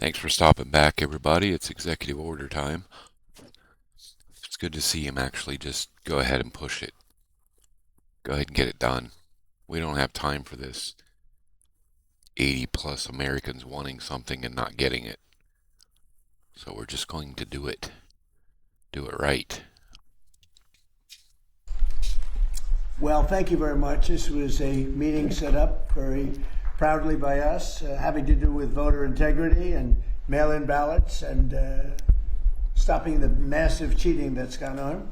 Thanks for stopping back, everybody. It's executive order time. It's good to see him actually just go ahead and push it. Go ahead and get it done. We don't have time for this 80 plus Americans wanting something and not getting it. So we're just going to do it. Do it right. Well, thank you very much. This was a meeting set up very proudly by us, having to do with voter integrity and mail-in ballots and stopping the massive cheating that's gone on.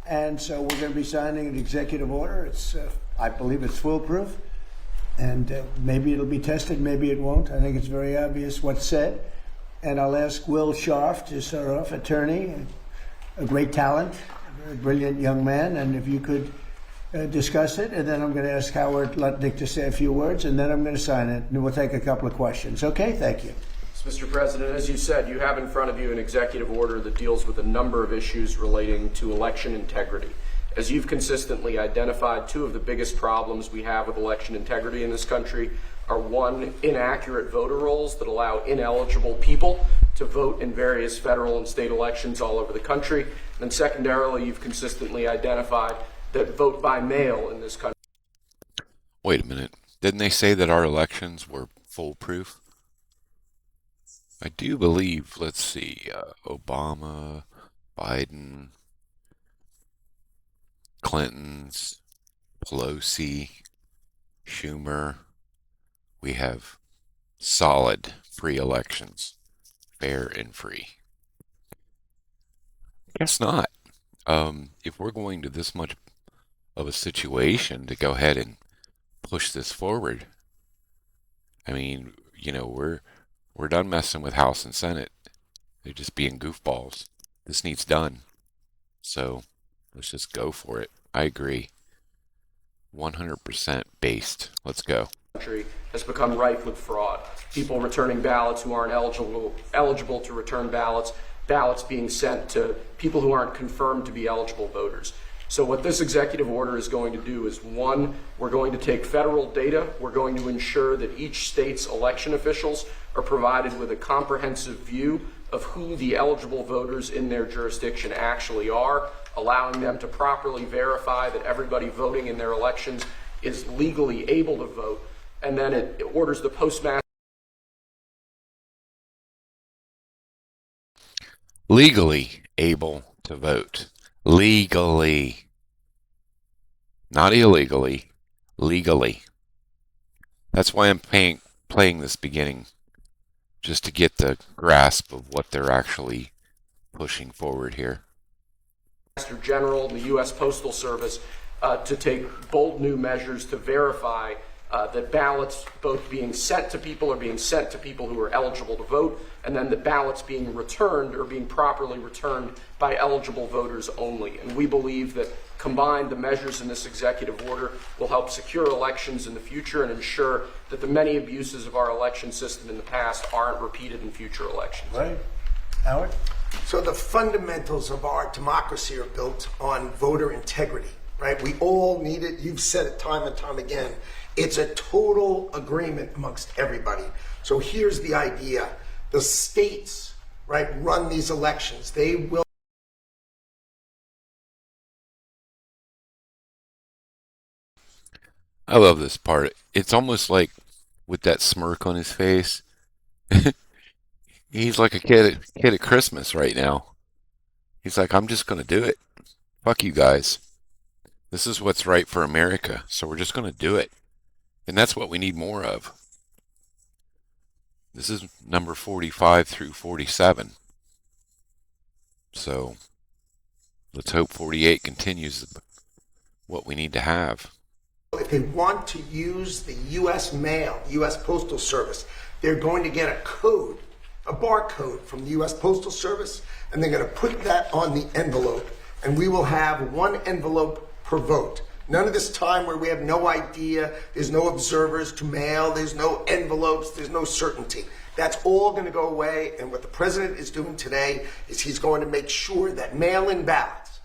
And so we're going to be signing an executive order. It's, I believe it's foolproof, and maybe it'll be tested, maybe it won't. I think it's very obvious what's said. And I'll ask Will Scharf to start off, attorney, a great talent, a very brilliant young man, and if you could discuss it, and then I'm going to ask Howard Lutnick to say a few words, and then I'm going to sign it, and we'll take a couple of questions. Okay, thank you. Mr. President, as you said, you have in front of you an executive order that deals with a number of issues relating to election integrity. As you've consistently identified, two of the biggest problems we have with election integrity in this country are, one, inaccurate voter rolls that allow ineligible people to vote in various federal and state elections all over the country, and secondarily, you've consistently identified that vote by mail in this country. Wait a minute. Didn't they say that our elections were foolproof? I do believe, let's see, Obama, Biden, Clinton's, Pelosi, Schumer. We have solid free elections, fair and free. Guess not. If we're going to this much of a situation to go ahead and push this forward, I mean, you know, we're done messing with House and Senate. They're just being goofballs. This needs done. So let's just go for it. I agree. 100% based. Let's go. Country has become rife with fraud. People returning ballots who aren't eligible to return ballots, ballots being sent to people who aren't confirmed to be eligible voters. So what this executive order is going to do is, one, we're going to take federal data. We're going to ensure that each state's election officials are provided with a comprehensive view of who the eligible voters in their jurisdiction actually are, allowing them to properly verify that everybody voting in their elections is legally able to vote. And then it orders the postmaster. Legally able to vote. Legally. Not illegally. Legally. That's why I'm playing this beginning. Just to get the grasp of what they're actually pushing forward here. Master General and the U.S. Postal Service to take bold new measures to verify that ballots both being sent to people are being sent to people who are eligible to vote, and then the ballots being returned or being properly returned by eligible voters only. And we believe that combined, the measures in this executive order will help secure elections in the future and ensure that the many abuses of our election system in the past aren't repeated in future elections. Right. Howard? So the fundamentals of our democracy are built on voter integrity, right? We all need it. You've said it time and time again. It's a total agreement amongst everybody. So here's the idea. The states, right, run these elections. They will. I love this part. It's almost like with that smirk on his face. He's like a kid at Christmas right now. He's like, I'm just going to do it. Fuck you guys. This is what's right for America, so we're just going to do it. And that's what we need more of. This is number 45 through 47. So let's hope 48 continues what we need to have. If they want to use the U.S. mail, U.S. Postal Service, they're going to get a code, a barcode from the U.S. Postal Service, and they're going to put that on the envelope, and we will have one envelope per vote. None of this time where we have no idea, there's no observers to mail, there's no envelopes, there's no certainty. That's all going to go away, and what the president is doing today is he's going to make sure that mail-in ballots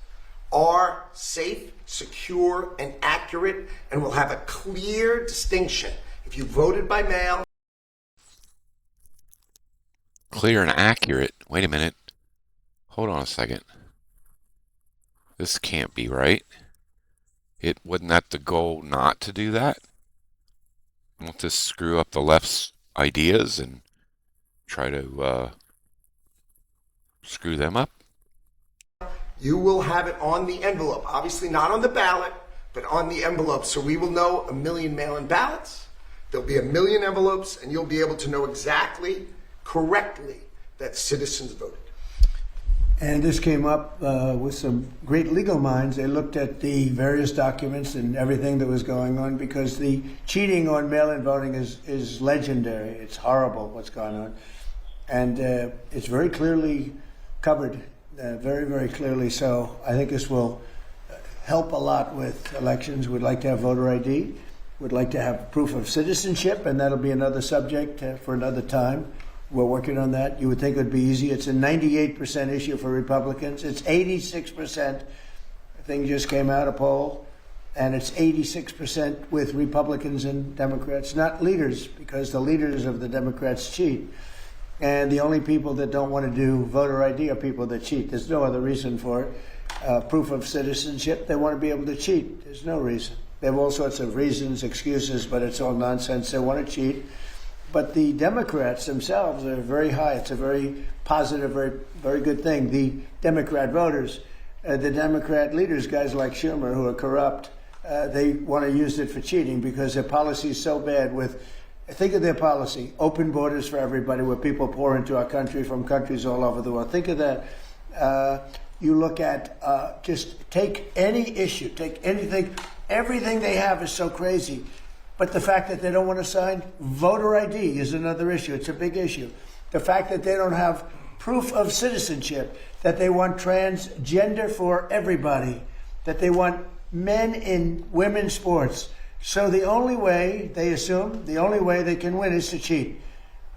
are safe, secure, and accurate, and will have a clear distinction. If you voted by mail, clear and accurate. Wait a minute. Hold on a second. This can't be right. Wasn't that the goal not to do that? Won't this screw up the left's ideas and try to screw them up? You will have it on the envelope. Obviously not on the ballot, but on the envelope. So we will know 1 million mail-in ballots. There'll be 1 million envelopes, and you'll be able to know exactly, correctly, that citizens voted. And this came up with some great legal minds. They looked at the various documents and everything that was going on, because the cheating on mail-in voting is legendary. It's horrible what's going on. And it's very clearly covered, very, very clearly so. I think this will help a lot with elections. We'd like to have voter ID. We'd like to have proof of citizenship, and that'll be another subject for another time. We're working on that. You would think it would be easy. It's a 98% issue for Republicans. It's 86%. The thing just came out, a poll, and it's 86% with Republicans and Democrats, not leaders, because the leaders of the Democrats cheat. And the only people that don't want to do voter ID are people that cheat. There's no other reason for it. Proof of citizenship, they want to be able to cheat. There's no reason. They have all sorts of reasons, excuses, but it's all nonsense. They want to cheat. But the Democrats themselves are very high. It's a very positive, very, very good thing. The Democrat voters, the Democrat leaders, guys like Schumer, who are corrupt, they want to use it for cheating because their policy is so bad. Think of their policy: open borders for everybody, where people pour into our country from countries all over the world. Think of that. You look at just take any issue, take anything. Everything they have is so crazy. But the fact that they don't want to sign voter ID is another issue. It's a big issue. The fact that they don't have proof of citizenship, that they want transgender for everybody, that they want men in women's sports. So the only way, they assume, the only way they can win is to cheat.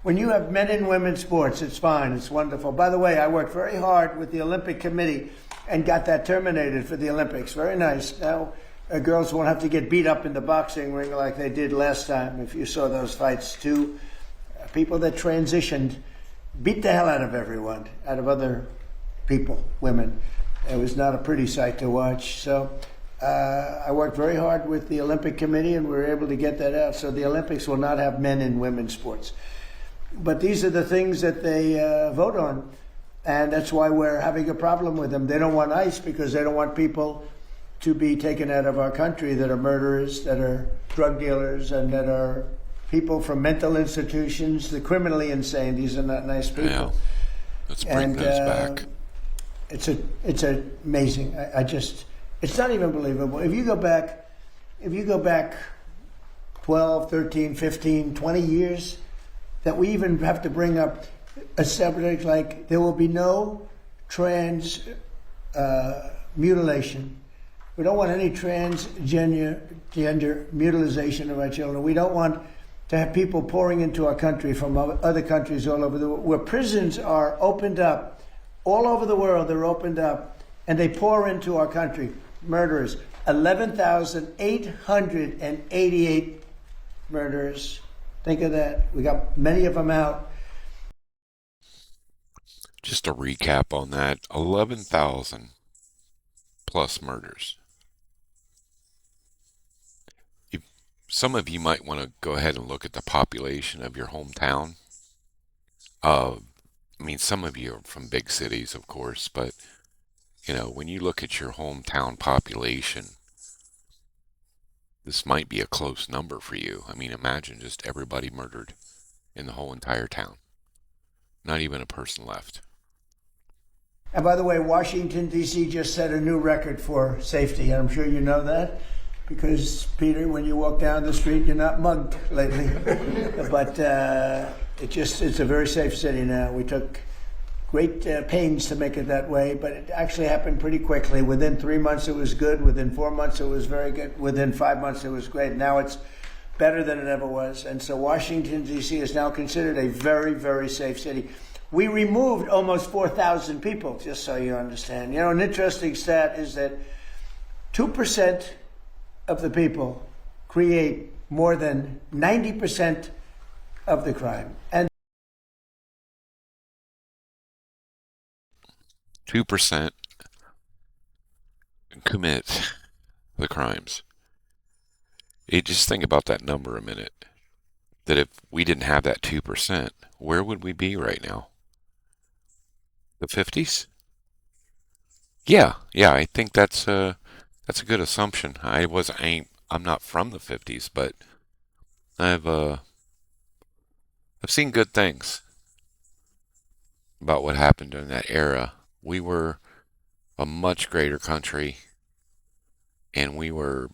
When you have men in women's sports, it's fine. It's wonderful. By the way, I worked very hard with the Olympic Committee and got that terminated for the Olympics. Very nice. Now, girls won't have to get beat up in the boxing ring like they did last time. If you saw those fights, two people that transitioned beat the hell out of everyone, out of other people, women. It was not a pretty sight to watch. So I worked very hard with the Olympic Committee, and we were able to get that out. So the Olympics will not have men in women's sports. But these are the things that they vote on, and that's why we're having a problem with them. They don't want ICE because they don't want people to be taken out of our country that are murderers, that are drug dealers, and that are people from mental institutions, the criminally insane. These are not nice people. Yeah. Let's bring those back. It's amazing. It's not even believable. If you go back 12, 13, 15, 20 years, that we even have to bring up a subject like there will be no trans mutilation. We don't want any transgender mutilization of our children. We don't want to have people pouring into our country from other countries all over the world, where prisons are opened up. All over the world, they're opened up, and they pour into our country. Murderers. 11,888 murderers. Think of that. We got many of them out. Just a recap on that. 11,000 plus murders. Some of you might want to go ahead and look at the population of your hometown. I mean, some of you are from big cities, of course, but, you know, when you look at your hometown population, this might be a close number for you. I mean, imagine just everybody murdered in the whole entire town. Not even a person left. And by the way, Washington, D.C. just set a new record for safety. And I'm sure you know that because, Peter, when you walk down the street, you're not mugged lately. But it's a very safe city now. We took great pains to make it that way, but it actually happened pretty quickly. Within 3 months, it was good. Within 4 months, it was very good. Within 5 months, it was great. Now it's better than it ever was. And so Washington, D.C. is now considered a very, very safe city. We removed almost 4,000 people, just so you understand. You know, an interesting stat is that 2% of the people create more than 90% of the crime. And 2% commit the crimes. Just think about that number a minute. That if we didn't have that 2%, where would we be right now? The 50s? Yeah, I think that's a good assumption. I'm not from the 50s, but I've uh I've seen good things about what happened during that era. We were a much greater country, and we were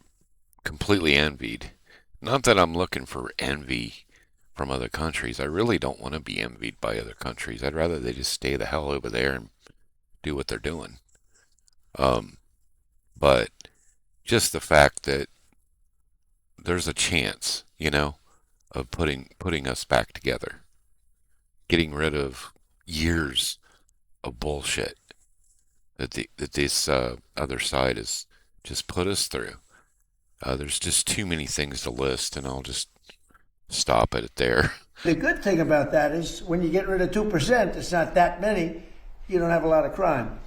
completely envied. Not that I'm looking for envy from other countries. I really don't want to be envied by other countries. I'd rather they just stay the hell over there and do what they're doing. Um, but just the fact that there's a chance, of putting us back together, getting rid of years of bullshit that this other side has just put us through. There's just too many things to list, and I'll just stop it there. The good thing about that is when you get rid of 2%, it's not that many, you don't have a lot of crime.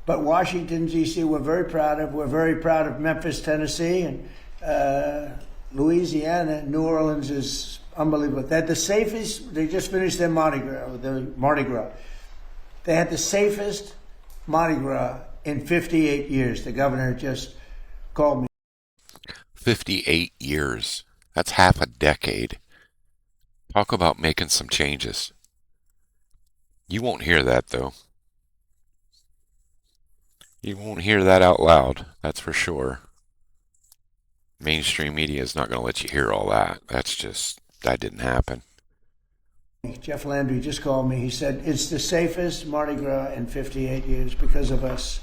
But Washington, D.C., we're very proud of. We're very proud of Memphis, Tennessee, and Louisiana. New Orleans is unbelievable. They're the safest. They just finished their Mardi Gras. They had the safest Mardi Gras in 58 years. The governor just called me. 58 years. That's half a decade. Talk about making some changes. You won't hear that, though. You won't hear that out loud, that's for sure. Mainstream media is not going to let you hear all that. That didn't happen. Jeff Landry just called me. He said, it's the safest Mardi Gras in 58 years because of us.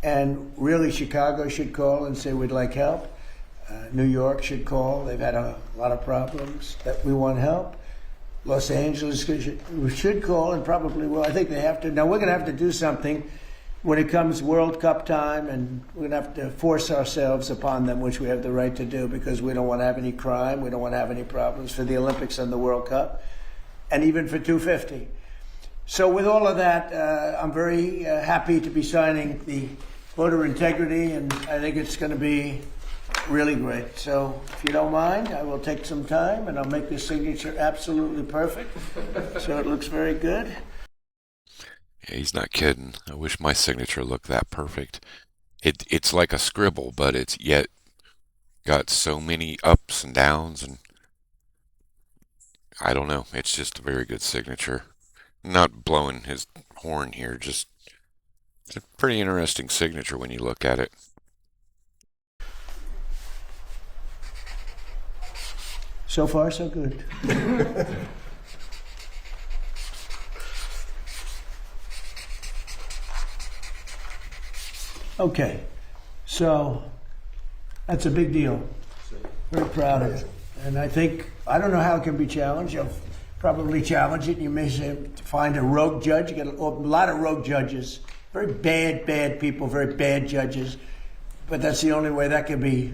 And really, Chicago should call and say we'd like help. New York should call. They've had a lot of problems that we want help. Los Angeles should call and probably will. I think they have to. Now, we're going to have to do something when it comes World Cup time, and we're going to have to force ourselves upon them, which we have the right to do because we don't want to have any crime. We don't want to have any problems for the Olympics and the World Cup, and even for 250. So with all of that, I'm very happy to be signing the voter integrity, and I think it's going to be really great. So if you don't mind, I will take some time, and I'll make this signature absolutely perfect. So it looks very good. Yeah, he's not kidding. I wish my signature looked that perfect. It's like a scribble, but it's yet got so many ups and downs, and I don't know. It's just a very good signature. Not blowing his horn here, just it's a pretty interesting signature when you look at it. So far, so good. Okay, so that's a big deal. Very proud of it. And I don't know how it can be challenged. You'll probably challenge it. You may say, find a rogue judge. You get a lot of rogue judges. Very bad people, very bad judges. But that's the only way that can be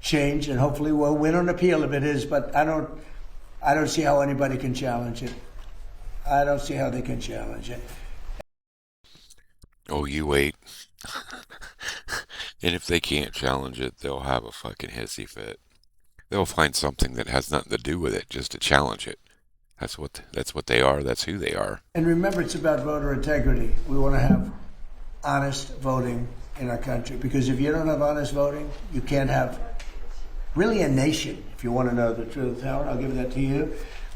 changed. And hopefully we'll win on appeal if it is. But I don't see how anybody can challenge it. I don't see how they can challenge it. Oh, you wait. And if they can't challenge it, they'll have a fucking hissy fit. They'll find something that has nothing to do with it just to challenge it. That's what they are. That's who they are. And remember, it's about voter integrity. We want to have honest voting in our country, because if you don't have honest voting, you can't have really a nation, if you want to know the truth. Howard, I'll give that to you.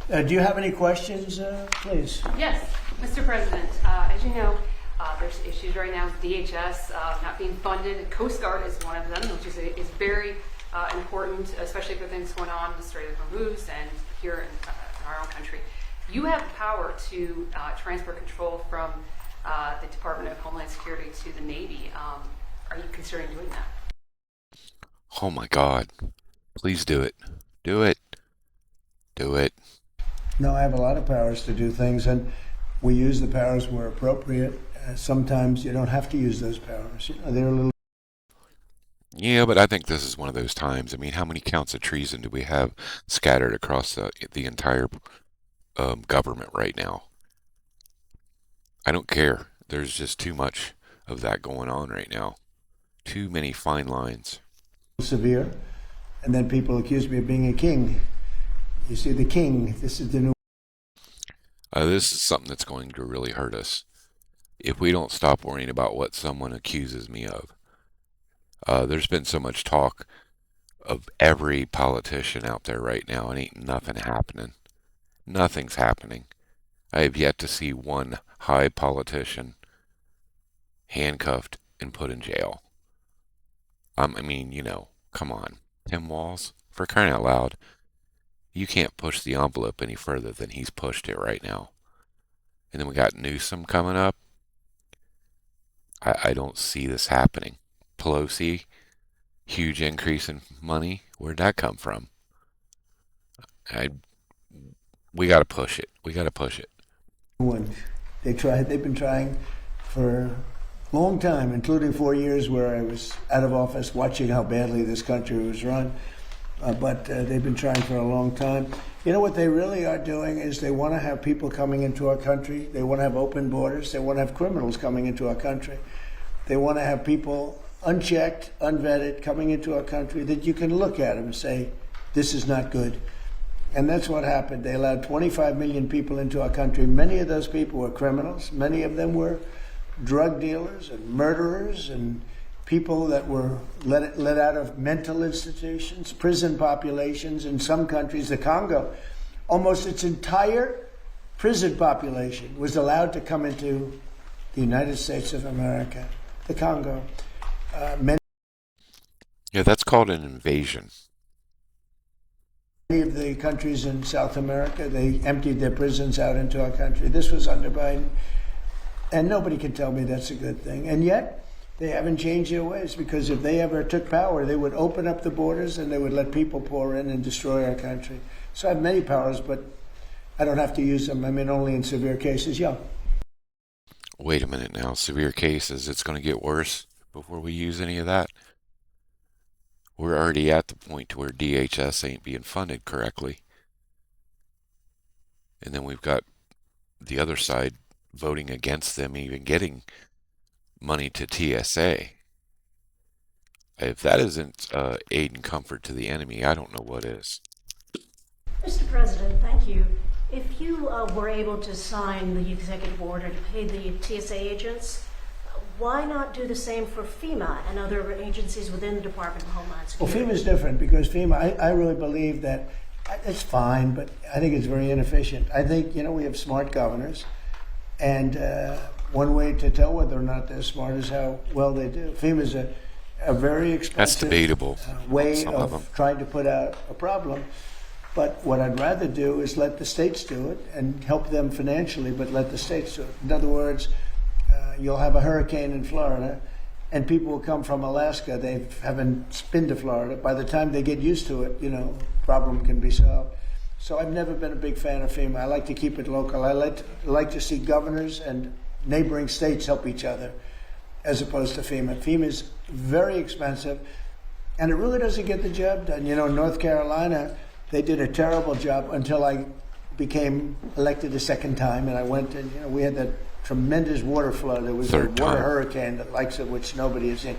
Do you have any questions, please? Yes, Mr. President. As you know, there's issues right now with DHS not being funded. Coast Guard is one of them, which is very important, especially for things going on in the Strait of Hormuz and here in our own country. You have the power to transfer control from the Department of Homeland Security to the Navy. Are you considering doing that? Oh my God. Please do it. Do it. Do it. No, I have a lot of powers to do things, and we use the powers where appropriate. Sometimes you don't have to use those powers. They're a little. Yeah, but I think this is one of those times. I mean, how many counts of treason do we have scattered across the entire government right now? I don't care. There's just too much of that going on right now. Too many fine lines. Severe. And then people accuse me of being a king. You see, the king, this is the new. This is something that's going to really hurt us if we don't stop worrying about what someone accuses me of. There's been so much talk of every politician out there right now, and ain't nothing happening. Nothing's happening. I have yet to see one high politician handcuffed and put in jail. I mean, come on. Tim Walz, for crying out loud, you can't push the envelope any further than he's pushed it right now. And then we got Newsom coming up. I don't see this happening. Pelosi, huge increase in money. Where'd that come from? We got to push it. We got to push it. They've been trying for a long time, including 4 years where I was out of office watching how badly this country was run. But they've been trying for a long time. You know what they really are doing is they want to have people coming into our country. They want to have open borders. They want to have criminals coming into our country. They want to have people unchecked, unvetted, coming into our country that you can look at them and say, this is not good. And that's what happened. They allowed 25 million people into our country. Many of those people were criminals. Many of them were drug dealers and murderers and people that were let out of mental institutions, prison populations. In some countries, the Congo, almost its entire prison population was allowed to come into the United States of America, the Congo. Yeah, that's called an invasion. Many of the countries in South America, they emptied their prisons out into our country. This was under Biden. And nobody can tell me that's a good thing. And yet, they haven't changed their ways, because if they ever took power, they would open up the borders and they would let people pour in and destroy our country. So I have many powers, but I don't have to use them. I mean, only in severe cases. Yeah. Wait a minute now. Severe cases, it's going to get worse before we use any of that. We're already at the point where DHS ain't being funded correctly. And then we've got the other side voting against them even getting money to TSA. If that isn't aid and comfort to the enemy, I don't know what is. Mr. President, thank you. If you were able to sign the executive order to pay the TSA agents, why not do the same for FEMA and other agencies within the Department of Homeland Security? Well, FEMA is different, because FEMA, I really believe that it's fine, but I think it's very inefficient. I think, we have smart governors, and one way to tell whether or not they're smart is how well they do. FEMA is a very expensive That's debatable. Way Some of them. of trying to put out a problem. But what I'd rather do is let the states do it and help them financially, but let the states do it. In other words, you'll have a hurricane in Florida, and people will come from Alaska. They haven't been to Florida. By the time they get used to it, problem can be solved. So I've never been a big fan of FEMA. I like to keep it local. I like to see governors and neighboring states help each other, as opposed to FEMA. FEMA is very expensive, and it really doesn't get the job done. North Carolina, they did a terrible job until I became elected a second time, and I went and we had that tremendous water flood. There was a water hurricane, the likes of which nobody has seen.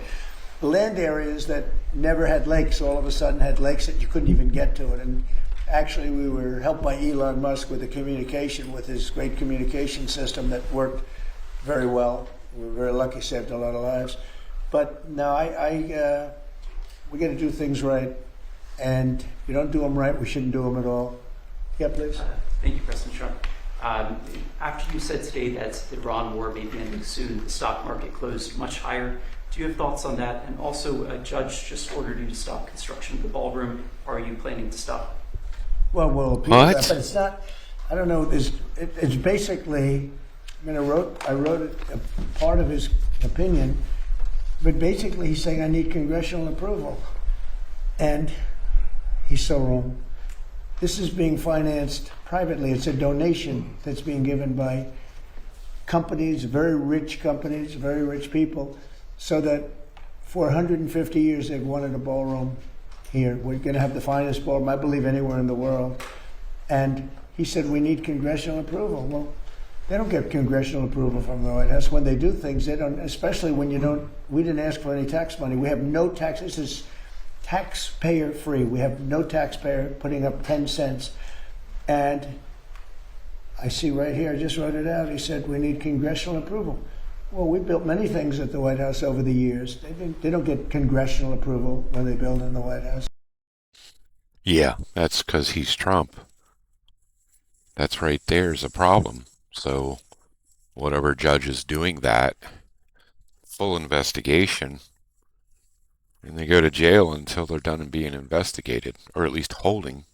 Land areas that never had lakes all of a sudden had lakes that you couldn't even get to it. And actually, we were helped by Elon Musk with with his great communication system that worked very well. We were very lucky, saved a lot of lives. But no, we got to do things right. And if you don't do them right, we shouldn't do them at all. Yeah, please. Thank you, President Trump. After you said today that the Iran war may be ending soon, the stock market closed much higher. Do you have thoughts on that? And also, a judge just ordered you to stop construction of the ballroom. Are you planning to stop? Well, we'll appeal that, but it's not. I don't know. It's basically. I wrote a part of his opinion, but basically he's saying I need congressional approval, and he's so wrong. This is being financed privately. It's a donation that's being given by companies, very rich people, so that for 150 years they've wanted a ballroom here. We're going to have the finest ballroom, I believe, anywhere in the world. And he said, we need congressional approval. Well, They don't get congressional approval from the White House. When they do things, they don't, especially when you don't, we didn't ask for any tax money. We have no tax, this is taxpayer free. We have no taxpayer putting up 10 cents. And I see right here, I just wrote it out, he said, we need congressional approval. Well, we built many things at the White House over the years. They don't get congressional approval when they build in the White House. Yeah, that's because he's Trump. That's right there's a problem. So whatever judge is doing that, full investigation, and they go to jail until they're done and being investigated, or at least holding.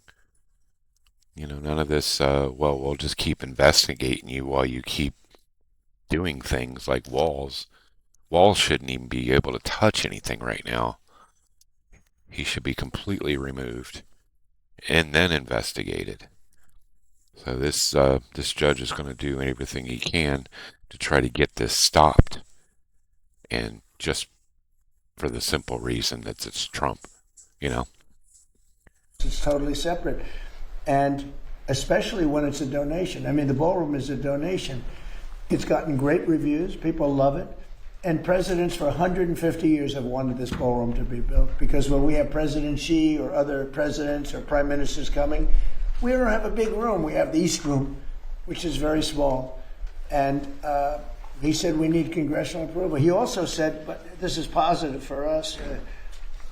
You know, none of this, well, we'll just keep investigating you while you keep doing things like walls. Walls shouldn't even be able to touch anything right now. He should be completely removed and then investigated. So this judge is going to do everything he can to try to get this stopped, and just for the simple reason that it's Trump, you know. It's totally separate, and especially when it's a donation. I mean, the ballroom is a donation. It's gotten great reviews. People love it. And presidents for 150 years have wanted this ballroom to be built, because when we have President Xi or other presidents or prime ministers coming, we don't have a big room. We have the East Room, which is very small. And he said we need congressional approval. He also said, but this is positive for us,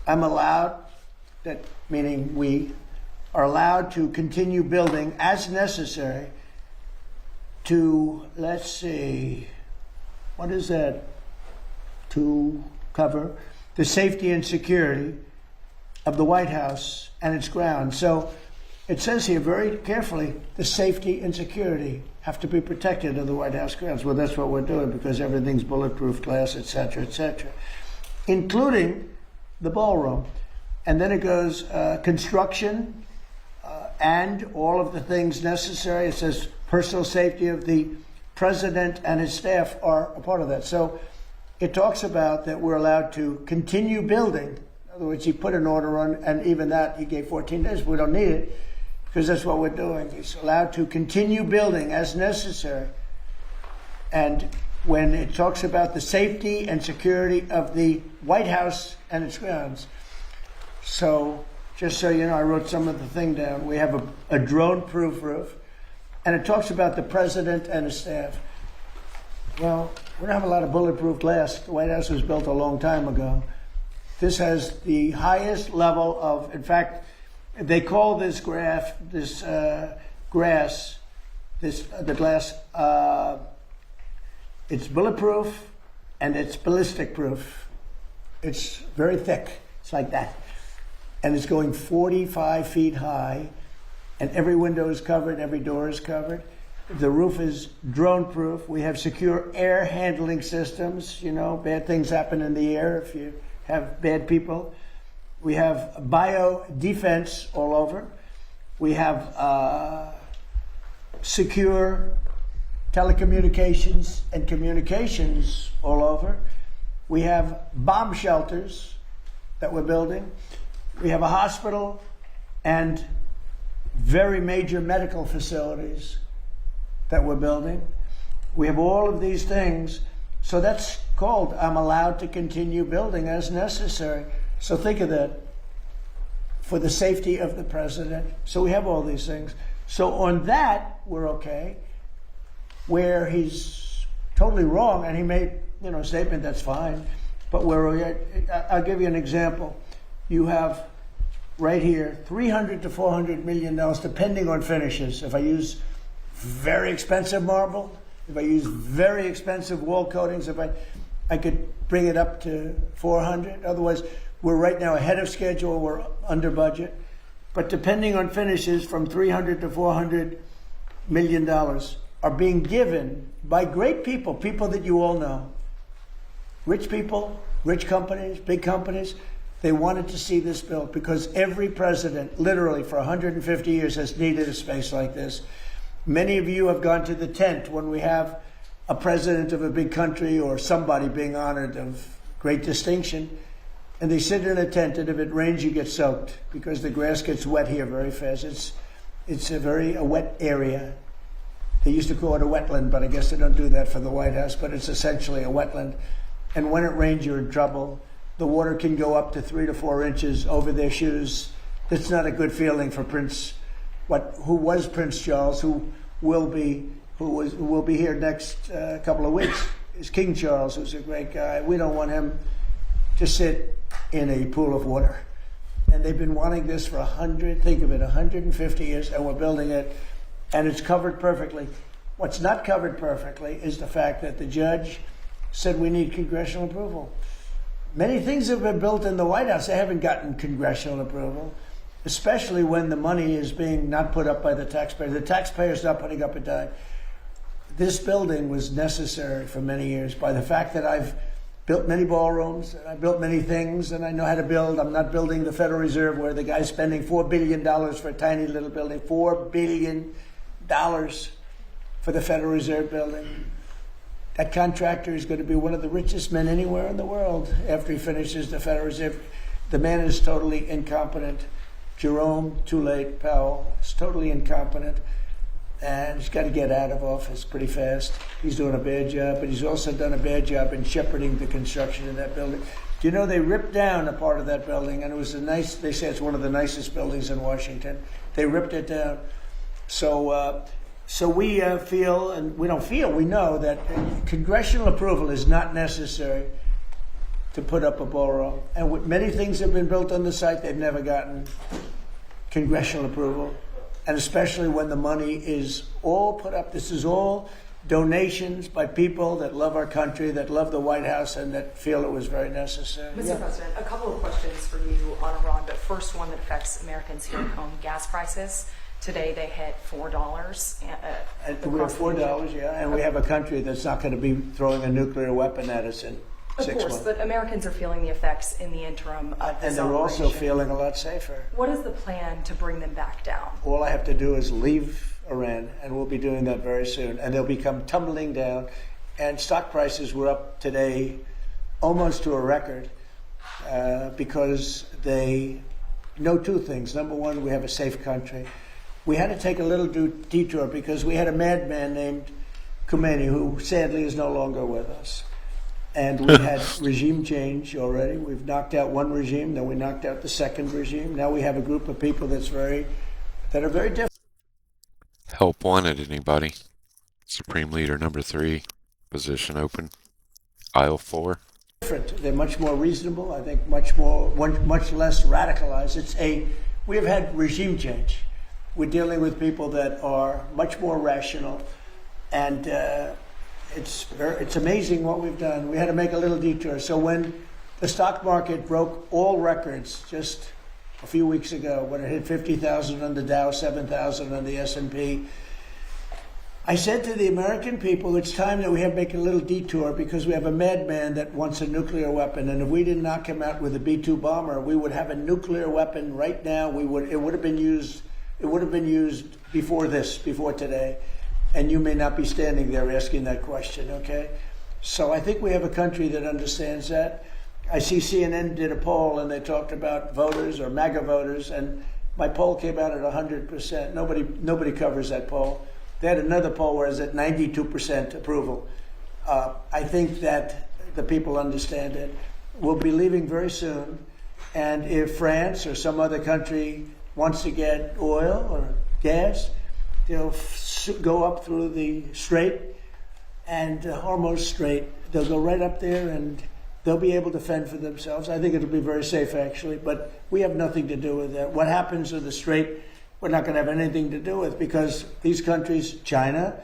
I'm allowed, that meaning we are allowed to continue building as necessary to, let's see, what is that? To cover the safety and security of the White House and its grounds. So it says here very carefully, the safety and security have to be protected of the White House grounds. Well, that's what we're doing, because everything's bulletproof glass, et cetera, including the ballroom. And then it goes construction and all of the things necessary. It says personal safety of the president and his staff are a part of that. So it talks about that we're allowed to continue building. In other words, he put an order on, and even that he gave 14 days. We don't need it, because that's what we're doing. He's allowed to continue building as necessary. And when it talks about the safety and security of the White House and its grounds. So just so you know, I wrote some of the thing down. We have a drone-proof roof, and it talks about the president and his staff. Well, we don't have a lot of bulletproof glass. The White House was built a long time ago. This has the highest level of, in fact, they call this the glass, it's bulletproof and it's ballistic proof. It's very thick. It's like that. And it's going 45 feet high, and every window is covered, every door is covered. The roof is drone-proof. We have secure air handling systems. You know, bad things happen in the air if you have bad people. We have bio-defense all over. We have secure telecommunications and communications all over. We have bomb shelters that we're building. We have a hospital and very major medical facilities that we're building. We have all of these things. So that's called, I'm allowed to continue building as necessary. So think of that, for the safety of the president. So we have all these things. So on that, we're okay. Where he's totally wrong, and he made, you know, a statement, that's fine. But I'll give you an example. You have right here, $300 to $400 million, depending on finishes. If I use very expensive marble, if I use very expensive wall coatings, if I could bring it up to 400. Otherwise, we're right now ahead of schedule, we're under budget. But depending on finishes, from $300 to $400 million are being given by great people, people that you all know. Rich people, rich companies, big companies. They wanted to see this built because every president, literally for 150 years, has needed a space like this. Many of you have gone to the tent when we have a president of a big country or somebody being honored of great distinction, and they sit in a tent, and if it rains, you get soaked because the grass gets wet here very fast. It's a very wet area. They used to call it a wetland, but I guess they don't do that for the White House, but it's essentially a wetland. And when it rains, you're in trouble. The water can go up to 3 to 4 inches over their shoes. It's not a good feeling for who was Prince Charles, who will be here next couple of weeks, is King Charles, who's a great guy. We don't want him to sit in a pool of water. And they've been wanting this for 150 years, and we're building it, and it's covered perfectly. What's not covered perfectly is the fact that the judge said we need congressional approval. Many things have been built in the White House. They haven't gotten congressional approval, especially when the money is being not put up by the taxpayer. The taxpayer's not putting up a dime. This building was necessary for many years by the fact that I've built many ballrooms, and I built many things, and I know how to build. I'm not building the Federal Reserve where the guy's spending $4 billion for a tiny little building. $4 billion for the Federal Reserve building. That contractor is going to be one of the richest men anywhere in the world after he finishes the Federal Reserve. The man is totally incompetent. Jerome Too-Late Powell is totally incompetent, and he's got to get out of office pretty fast. He's doing a bad job, but he's also done a bad job in shepherding the construction of that building. Do you know they ripped down a part of that building, and it was they say it's one of the nicest buildings in Washington. They ripped it down. So we feel, and we don't feel, we know that congressional approval is not necessary to put up a ballroom. And many things have been built on the site, they've never gotten congressional approval. And especially when the money is all put up. This is all donations by people that love our country, that love the White House, and that feel it was very necessary. Mr. President, a couple of questions for you on Iran, but first one that affects Americans here at home, gas prices. Today they hit $4. We have $4, yeah, and we have a country that's not going to be throwing a nuclear weapon at us in 6 months. Of course, but Americans are feeling the effects in the interim of this and they're operation. also feeling a lot safer. What is the plan to bring them back down? All I have to do is leave Iran, and we'll be doing that very soon, and they'll become tumbling down. And stock prices were up today almost to a record because they know two things. Number one, we have a safe country. We had to take a little detour because we had a madman named Khomeini who sadly is no longer with us. And we had regime change already. We've knocked out one regime, then we knocked out the second regime. Now we have a group of people that are very different. Help wanted, anybody? Supreme Leader number 3, position open. Aisle 4. They're much more reasonable. I think much less radicalized. We have had regime change. We're dealing with people that are much more rational, and it's amazing what we've done. We had to make a little detour. So when the stock market broke all records just a few weeks ago, when it hit 50,000 on the Dow, 7,000 on the S&P, I said to the American people, it's time that we have to make a little detour because we have a madman that wants a nuclear weapon, and if we didn't knock him out with a B-2 bomber, we would have a nuclear weapon right now. It would have been used before today, and you may not be standing there asking that question, okay? So I think we have a country that understands that. I see CNN did a poll, and they talked about voters or MAGA voters, and my poll came out at 100%. Nobody covers that poll. They had another poll where it's at 92% approval. I think that the people understand it. We'll be leaving very soon, and if France or some other country wants to get oil or gas, they'll go up through the Strait and Hormuz Strait. They'll go right up there and they'll be able to fend for themselves. I think it'll be very safe, actually, but we have nothing to do with that. What happens with the Strait, we're not going to have anything to do with, because these countries, China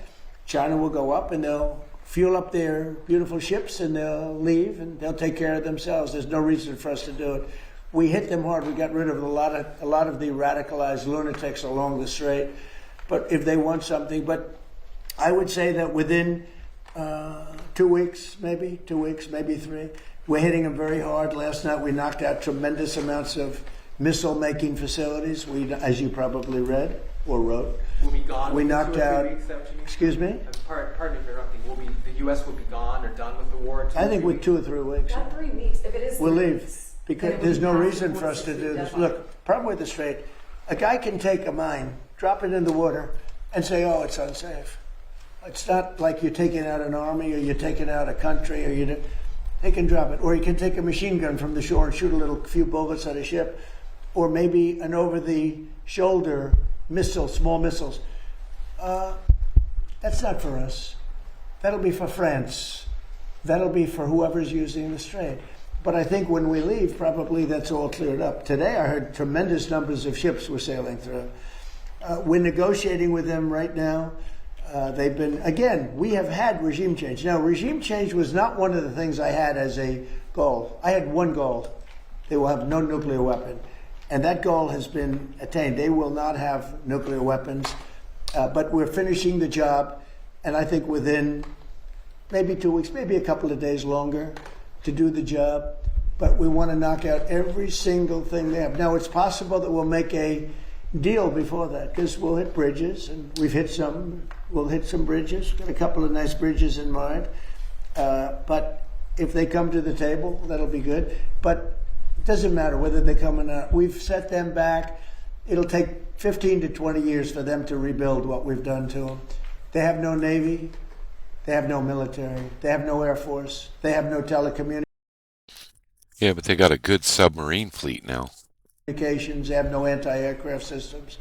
will go up and they'll fuel up their beautiful ships and they'll leave and they'll take care of themselves. There's no reason for us to do it. We hit them hard. We got rid of a lot of the radicalized lunatics along the Strait. But if they want something, but I would say that within 2 weeks, maybe 3, we're hitting them very hard. Last night we knocked out tremendous amounts of missile-making facilities. As you probably read or wrote, will be gone. We within knocked 2 or 3 out. weeks, is that what you mean? Excuse me. Pardon me for interrupting. The U.S. will be gone or done with the war in 2 I think with 2 or 3 weeks. Not 3 weeks. If it is We'll 3 leave weeks, because then it there's would no be reason past for us to the do this. deadline. Look, problem with the Strait, a guy can take a mine, drop it in the water, and say, "Oh, it's unsafe." It's not like you're taking out an army or you're taking out a country or they can drop it. Or you can take a machine gun from the shore and shoot a few bullets at a ship. Or maybe an over-the-shoulder missile, small missiles. That's not for us. That'll be for France. That'll be for whoever's using the strait. But I think when we leave, probably that's all cleared up. Today I heard tremendous numbers of ships were sailing through. We're negotiating with them right now. They've been, again, we have had regime change. Now, regime change was not one of the things I had as a goal. I had one goal. They will have no nuclear weapon. And that goal has been attained. They will not have nuclear weapons. But we're finishing the job. And I think within maybe 2 weeks, maybe a couple of days longer to do the job. But we want to knock out every single thing they have. Now, it's possible that we'll make a deal before that, because we'll hit bridges, and we've hit some. We'll hit some bridges. Got a couple of nice bridges in mind. But if they come to the table, that'll be good. But it doesn't matter whether they come or not. We've set them back. It'll take 15 to 20 years for them to rebuild what we've done to them. They have no Navy. They have no military. They have no Air Force. They have no telecommunications. Yeah, but they got a good submarine fleet now. They have no anti-aircraft systems.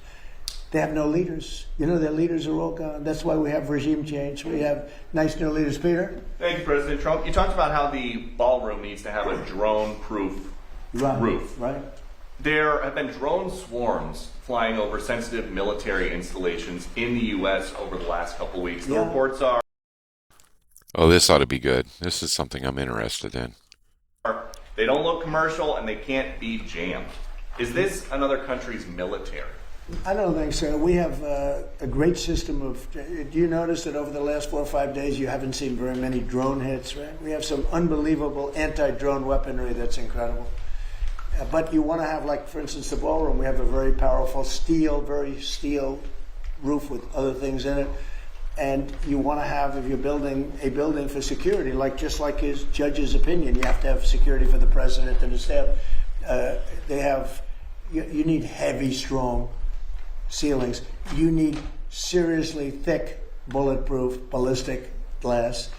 They have no leaders. You know, their leaders are all gone. That's why we have regime change. We have nice new leaders. Peter? Thank you, President Trump. You talked about how the ballroom needs to have a drone-proof roof. Right. There have been drone swarms flying over sensitive military installations in the U.S. over the last couple weeks. The reports are... Oh, this ought to be good. This is something I'm interested in. They don't look commercial and they can't be jammed. Is this another country's military? I don't think so. We have a great system of... Do you notice that over the last 4 or 5 days you haven't seen very many drone hits, right? We have some unbelievable anti-drone weaponry that's incredible. But you want to have, like, for instance, the ballroom. We have a very powerful very steel roof with other things in it. And you want to have, if you're building a building for security, just like his judge's opinion, you have to have security for the president and his staff. You need heavy, strong ceilings. You need seriously thick, bulletproof, ballistic glass.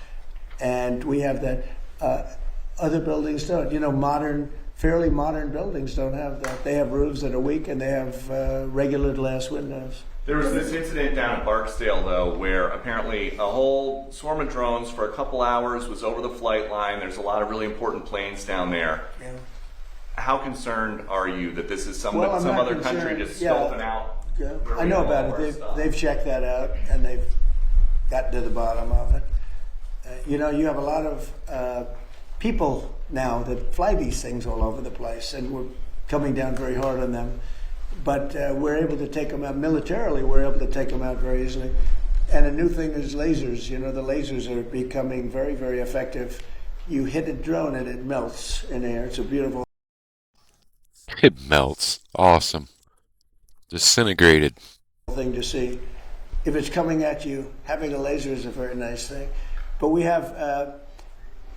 And we have that. Other buildings don't. You know, fairly modern buildings don't have that. They have roofs that are weak and they have regular glass windows. There was this incident down at Barksdale, though, where apparently a whole swarm of drones for a couple hours was over the flight line. There's a lot of really important planes down there. Yeah. How concerned are you that this is some other country just scoping out? Yeah. I know about it. They've checked that out and they've gotten to the bottom of it. You know, you have a lot of people now that fly these things all over the place, and we're coming down very hard on them. But we're able to take them out militarily. We're able to take them out very easily. And a new thing is lasers. You know, the lasers are becoming very, very effective. You hit a drone and it melts in air. It's a beautiful It melts. Awesome. Disintegrated. thing to see. If it's coming at you, having a laser is a very nice thing. But we have,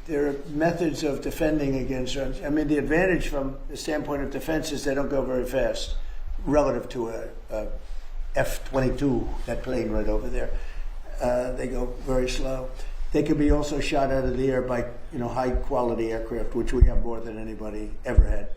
there are methods of defending against drones. I mean, the advantage from the standpoint of defense is they don't go very fast relative to a F-22, that plane right over there. They go very slow. They can be also shot out of the air by, high quality aircraft, which we have more than anybody ever had.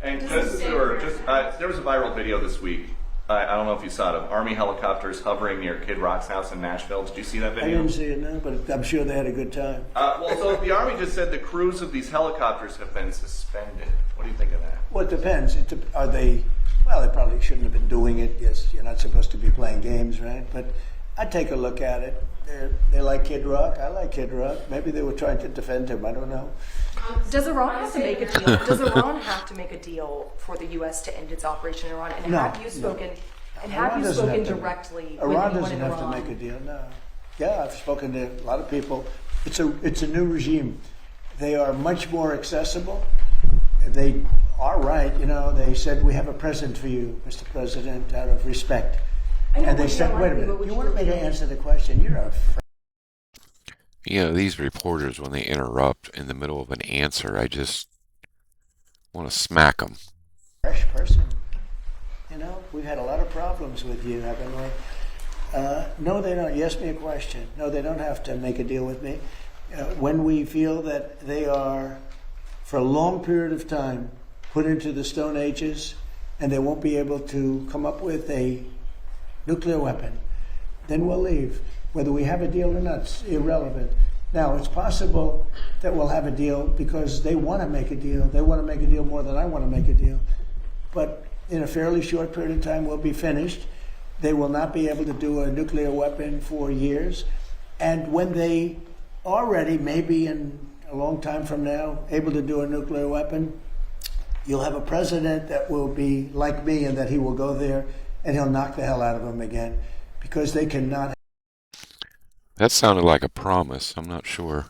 And there was a viral video this week. I don't know if you saw it, of Army helicopters hovering near Kid Rock's house in Nashville. Did you see that video? I didn't see it, no, but I'm sure they had a good time. So the Army just said the crews of these helicopters have been suspended. What do you think of that? Well, it depends. Are they? Well, they probably shouldn't have been doing it. Yes, you're not supposed to be playing games, right? But I'd take a look at it. They like Kid Rock. I like Kid Rock. Maybe they were trying to defend him. I don't know. Does Iran have to make a deal? Does Iran have to make a deal for the U.S. to end its operation in Iran? And No, have you spoken? no. And Iran have you doesn't spoken have to- directly with Iran anyone doesn't in have to Iran? make a deal. No. Yeah, I've spoken to a lot of people. It's a new regime. They are much more accessible. They are right. They said, we have a present for you, Mr. President, out of respect. And they said, wait a minute, you want me to answer the question? You're a These reporters, when they interrupt in the middle of an answer, I just want to smack them. fresh person. We've had a lot of problems with you, haven't we? No, they don't. You asked me a question. No, they don't have to make a deal with me. When we feel that they are, for a long period of time, put into the Stone Ages and they won't be able to come up with a nuclear weapon, then we'll leave. Whether we have a deal or not, it's irrelevant. Now, it's possible that we'll have a deal because they want to make a deal. They want to make a deal more than I want to make a deal. But in a fairly short period of time, we'll be finished. They will not be able to do a nuclear weapon for years. And when they are ready, maybe in a long time from now, able to do a nuclear weapon, you'll have a president that will be like me and that he will go there and he'll knock the hell out of them again because they cannot. That sounded like a promise. I'm not sure.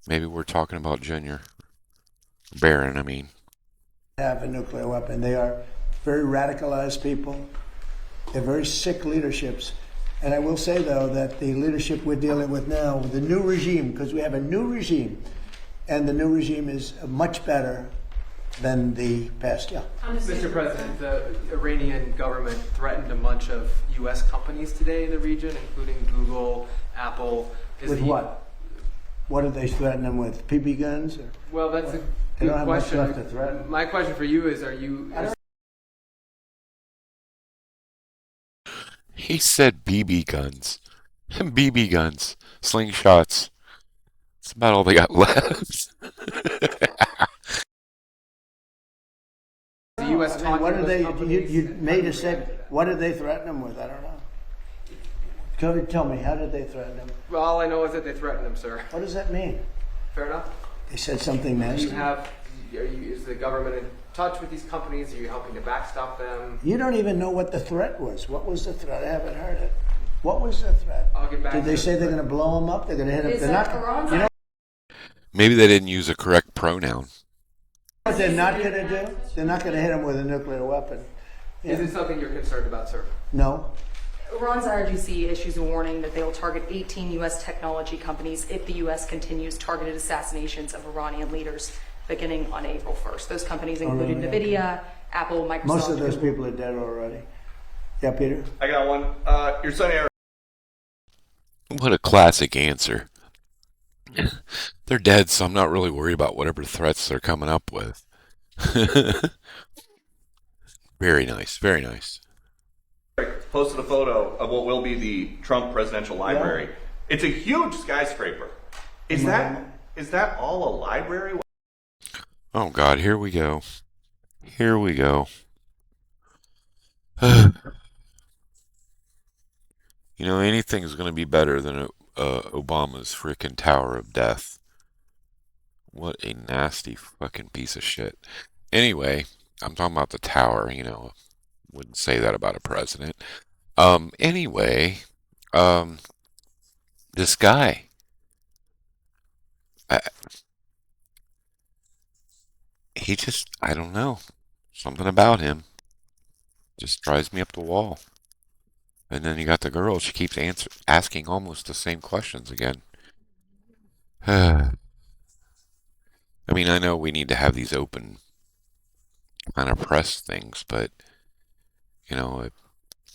Maybe we're talking about Junior. Barron, I mean. Have a nuclear weapon. They are very radicalized people. They're very sick leaderships. And I will say, though, that the leadership we're dealing with now, the new regime, because we have a new regime, and the new regime is much better than the past. Yeah. Mr. President, the Iranian government threatened a bunch of U.S. companies today in the region, including Google, Apple. With what? What did they threaten them with? PB guns? Or Well, that's a they good don't have question. much left to threaten. My question for you is, are you... He said BB guns. BB guns. Slingshots. That's about all they got left. the U.S. I mean, what did they? companies? You made a said. What did they threaten them with? I don't know. Tell me, how did they threaten them? Well, all I know is that they threatened him, sir. What does that mean? Fair enough. They said something nasty. Is the government in touch with these companies? Are you helping to backstop them? You don't even know what the threat was. What was the threat? I haven't heard it. What was the threat? I'll get back Did to they you. say they're going to blow them up? They're going to hit them? They're not. You know Maybe they didn't use a correct pronoun. what they're not going to do? They're not going to hit them with a nuclear weapon. Is it something you're concerned about, sir? No. Iran's IRGC issues a warning that they will target 18 U.S. technology companies if the U.S. continues targeted assassinations of Iranian leaders beginning on April 1st. Those companies included really? NVIDIA, Apple, Microsoft. Most of those Google. people are dead already. Yeah, Peter? I got one. Your son Eric. What a classic answer. They're dead, so I'm not really worried about whatever threats they're coming up with. Very nice, very nice. Posted a photo of what will be the Trump Presidential Library. It's a huge skyscraper. Is that all a library? Oh God, here we go. Here we go. You know, anything's going to be better than Obama's frickin' Tower of Death. What a nasty fucking piece of shit. Anyway, I'm talking about the tower, you know. Wouldn't say that about a president. Anyway, this guy. He just, I don't know. Something about him just drives me up the wall. And then you got the girl, she keeps asking almost the same questions again. I mean, I know we need to have these open kind of press things, but, you know,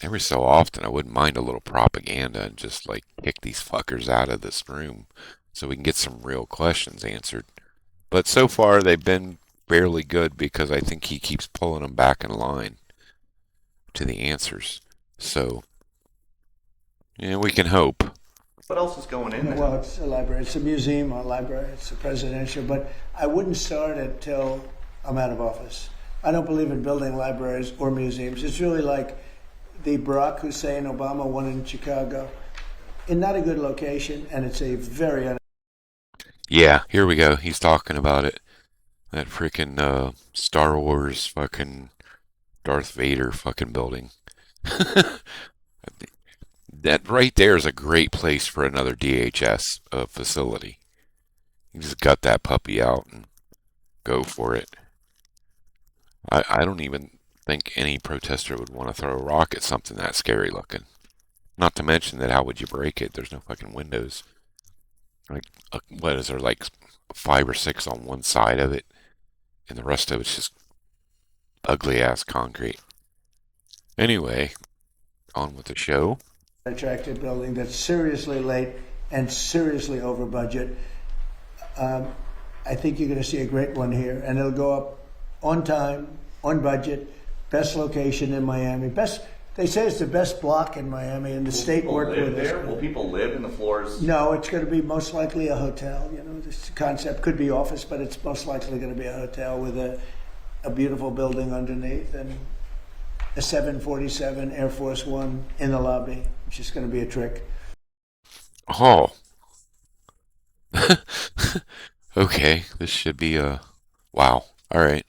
every so often I wouldn't mind a little propaganda and just, like, kick these fuckers out of this room so we can get some real questions answered. But so far, they've been fairly good because I think he keeps pulling them back in line to the answers. So, yeah, we can hope. What else is going in there? Well, it's a library. It's a museum or library. It's a presidential. But I wouldn't start it till I'm out of office. I don't believe in building libraries or museums. It's really like the Barack Hussein Obama one in Chicago. In not a good location, and it's a very... Yeah, here we go. He's talking about it. That freaking Star Wars fucking Darth Vader fucking building. That right there is a great place for another DHS facility. You just gut that puppy out and go for it. I don't even think any protester would want to throw a rock at something that scary looking. Not to mention that how would you break it? There's no fucking windows. Like, what is there, like 5 or 6 on one side of it? And the rest of it's just ugly ass concrete. Anyway, on with the show. attractive building that's seriously late and seriously over budget. I think you're going to see a great one here, and it'll go up on time, on budget, best location in Miami. They say it's the best block in Miami, and the state worked with us. Will people live in the floors? No, it's going to be most likely a hotel. You know, this concept could be office, but it's most likely going to be a hotel with a beautiful building underneath and a 747 Air Force One in the lobby, which is going to be a trick. Oh. Okay, this should be a wow. All right.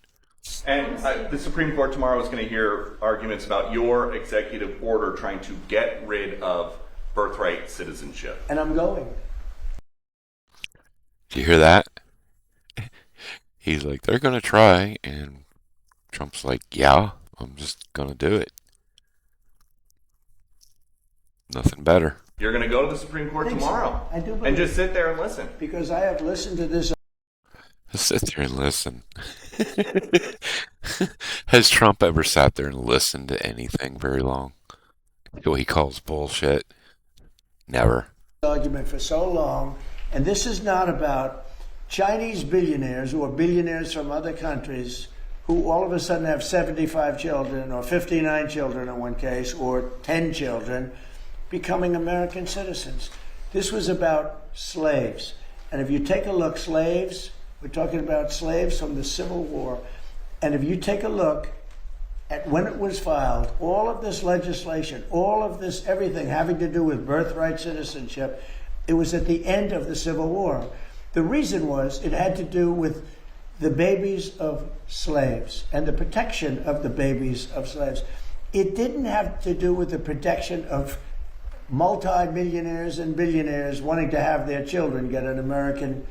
And the Supreme Court tomorrow is going to hear arguments about your executive order trying to get rid of birthright citizenship. And I'm going. Do you hear that? He's like, they're going to try, and Trump's like, yeah, I'm just going to do it. Nothing better. You're going to go to the Supreme Court tomorrow. I do believe and just sit there and listen. Because I have listened to this. Sit there and listen. Has Trump ever sat there and listened to anything very long? What he calls bullshit? Never. Argument for so long, and this is not about Chinese billionaires or billionaires from other countries who all of a sudden have 75 children or 59 children in one case or 10 children becoming American citizens. This was about slaves. And if you take a look, slaves, we're talking about slaves from the Civil War. And if you take a look at when it was filed, all of this legislation, all of this, everything having to do with birthright citizenship, it was at the end of the Civil War. The reason was it had to do with the babies of slaves and the protection of the babies of slaves. It didn't have to do with the protection of multi-millionaires and billionaires wanting to have their children get an American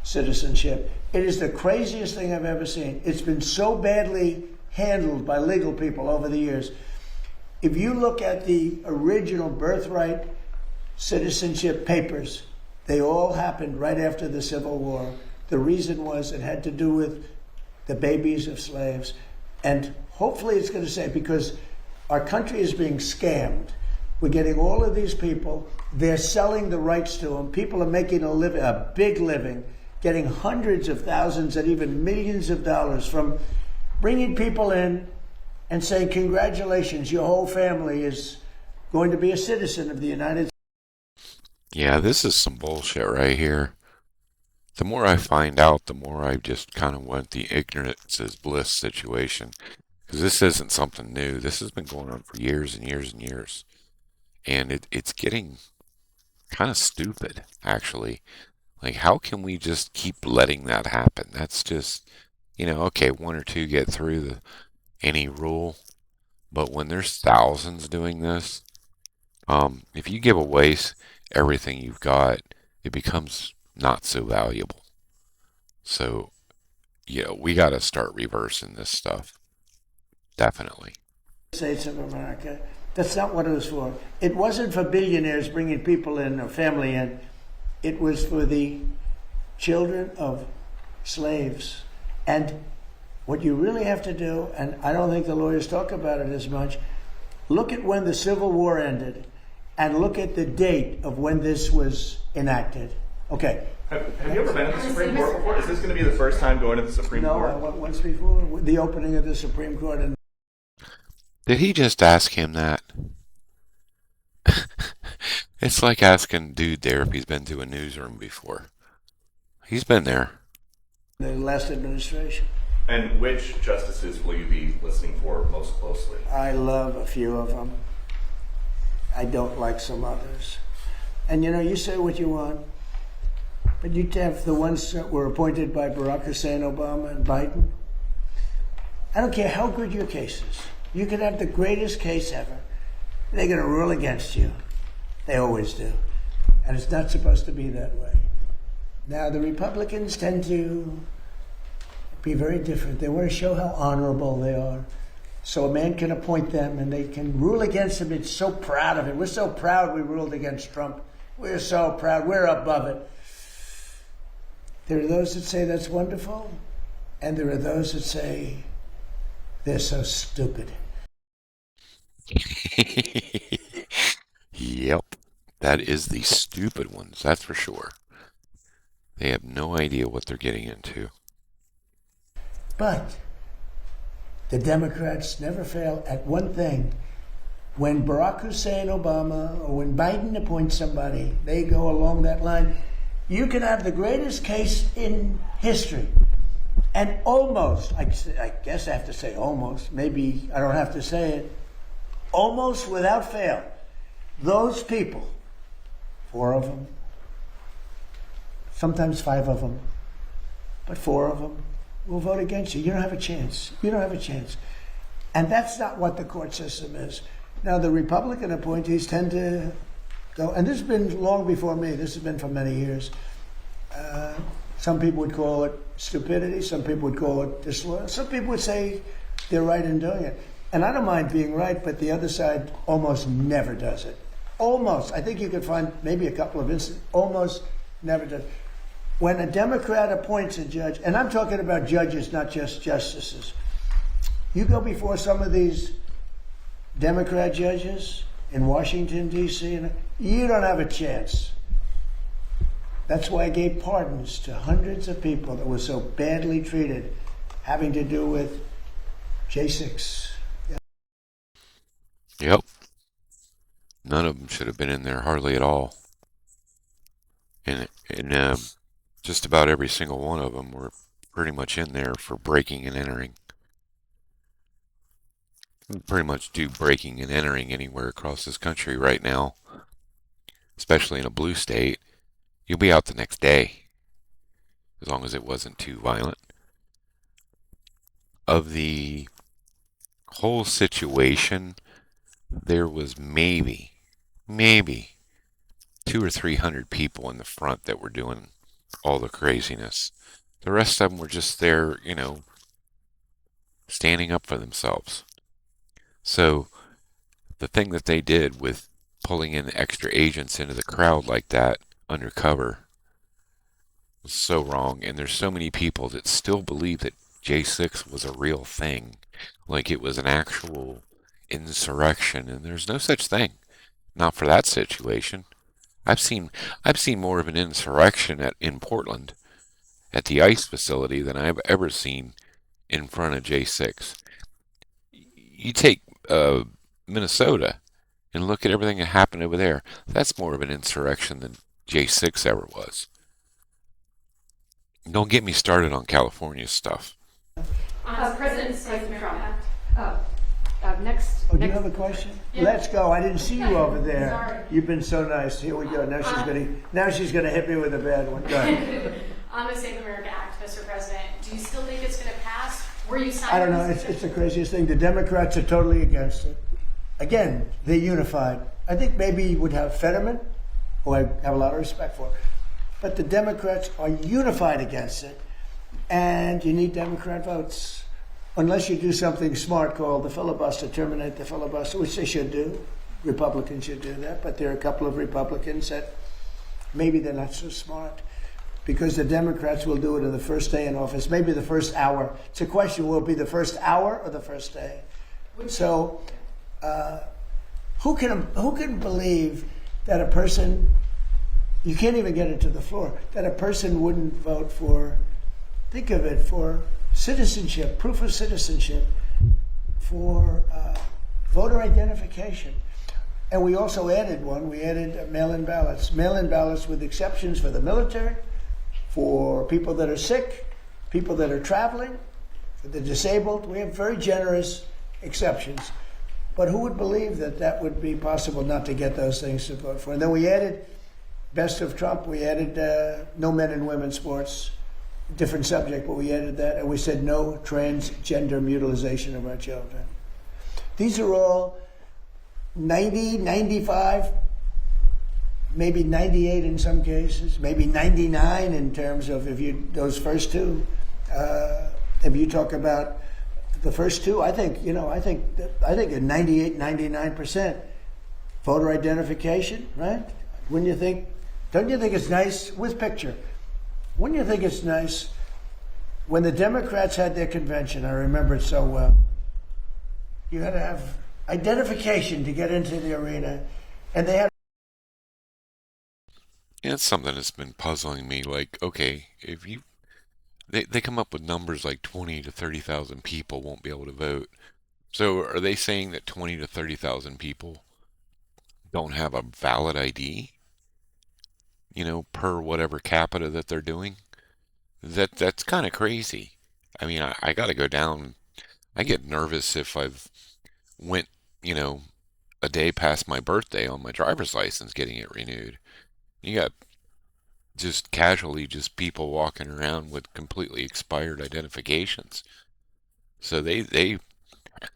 citizenship. It is the craziest thing I've ever seen. It's been so badly handled by legal people over the years. If you look at the original birthright citizenship papers, they all happened right after the Civil War. The reason was it had to do with the babies of slaves. And hopefully it's going to say, because our country is being scammed. We're getting all of these people, they're selling the rights to them. People are making a big living, getting hundreds of thousands and even millions of dollars from bringing people in and saying, congratulations, your whole family is going to be a citizen of the United States. Yeah, this is some bullshit right here. The more I find out, the more I just kind of want the ignorance is bliss situation. Because this isn't something new. This has been going on for years and years and years. And it's getting kind of stupid, actually. Like, how can we just keep letting that happen? That's just, okay, one or two get through any rule. But when there's thousands doing this, if you give away everything you've got, it becomes not so valuable. So, we got to start reversing this stuff. Definitely. States of America. That's not what it was for. It wasn't for billionaires bringing people in or family in. It was for the children of slaves. And what you really have to do, and I don't think the lawyers talk about it as much, look at when the Civil War ended and look at the date of when this was enacted. Okay. Have you ever been to the Supreme Court before? Is this going to be the first time going to the Supreme Court? No, I went once before, the opening of the Supreme Court. And did he just ask him that? It's like asking dude there if he's been to a newsroom before. He's been there. The last administration. And which justices will you be listening for most closely? I love a few of them. I don't like some others. And you say what you want, but you have the ones that were appointed by Barack Hussein Obama and Biden. I don't care how good your case is. You can have the greatest case ever. They're going to rule against you. They always do. And it's not supposed to be that way. Now, the Republicans tend to be very different. They want to show how honorable they are. So a man can appoint them and they can rule against him. It's so proud of it. We're so proud we ruled against Trump. We're so proud. We're above it. There are those that say that's wonderful. And there are those that say they're so stupid. Yep. That is the stupid ones, that's for sure. They have no idea what they're getting into. But the Democrats never fail at one thing. When Barack Hussein Obama or when Biden appoints somebody, they go along that line. You can have the greatest case in history. And almost, I guess I have to say almost, maybe I don't have to say it, almost without fail, those people, 4 of them, sometimes 5 of them, but 4 of them will vote against you. You don't have a chance. You don't have a chance. And that's not what the court system is. Now, the Republican appointees tend to go, and this has been long before me, this has been for many years. Some people would call it stupidity, some people would call it disloyal, some people would say they're right in doing it. And I don't mind being right, but the other side almost never does it. Almost. I think you could find maybe a couple of instances, almost never does. When a Democrat appoints a judge, and I'm talking about judges, not just justices, you go before some of these Democrat judges in Washington, D.C., and you don't have a chance. That's why I gave pardons to hundreds of people that were so badly treated, having to do with J6. Yep. None of them should have been in there hardly at all. And just about every single one of them were pretty much in there for breaking and entering. You pretty much do breaking and entering anywhere across this country right now, especially in a blue state. You'll be out the next day, as long as it wasn't too violent. Of the whole situation, there was maybe 200 or 300 people in the front that were doing all the craziness. The rest of them were just there, standing up for themselves. So the thing that they did with pulling in extra agents into the crowd like that undercover was so wrong. And there's so many people that still believe that J6 was a real thing, like it was an actual insurrection, and there's no such thing. Not for that situation. I've seen more of an insurrection in Portland at the ICE facility than I've ever seen in front of J6. You take Minnesota and look at everything that happened over there. That's more of an insurrection than J6 ever was. Don't get me started on California stuff. President Trump. Next. Oh, do you have a question? Yeah. Let's go. I didn't see you over there. Sorry. You've been so nice. Here we go. Now she's gonna hit me with a bad one. Go ahead. On the Save America Act, Mr. President, do you still think it's going to pass? Were you signed? I don't know. It's the craziest thing. The Democrats are totally against it. Again, they're unified. I think maybe you would have Fetterman, who I have a lot of respect for, but the Democrats are unified against it, and you need Democrat votes. Unless you do something smart called the filibuster, terminate the filibuster, which they should do. Republicans should do that, but there are a couple of Republicans that maybe they're not so smart, because the Democrats will do it in the first day in office, maybe the first hour. It's a question, will it be the first hour or the first day? So who can believe that a person, you can't even get it to the floor, that a person wouldn't vote for, think of it, for citizenship, proof of citizenship, for voter identification. And we also added one, we added mail-in ballots. Mail-in ballots with exceptions for the military, for people that are sick, people that are traveling, for the disabled. We have very generous exceptions. But who would believe that that would be possible not to get those things to vote for? And then we added, best of Trump, we added no men and women sports. Different subject, but we added that, and we said no transgender mutilization of our children. These are all 90, 95, maybe 98 in some cases, maybe 99 in terms of those first two. If you talk about the first two, I think at 98, 99% voter identification, right? Don't you think it's nice with picture? Wouldn't you think it's nice when the Democrats had their convention? I remember it so well. You had to have identification to get into the arena, and they had it's something that's been puzzling me. Like, okay, if you they come up with numbers like 20 to 30,000 people won't be able to vote. So are they saying that 20 to 30,000 people don't have a valid ID? Per whatever capita that they're doing? That's kind of crazy. I mean, I got to go down. I get nervous if I've went, you know, a day past my birthday on my driver's license getting it renewed. You got just casually just people walking around with completely expired identifications. So they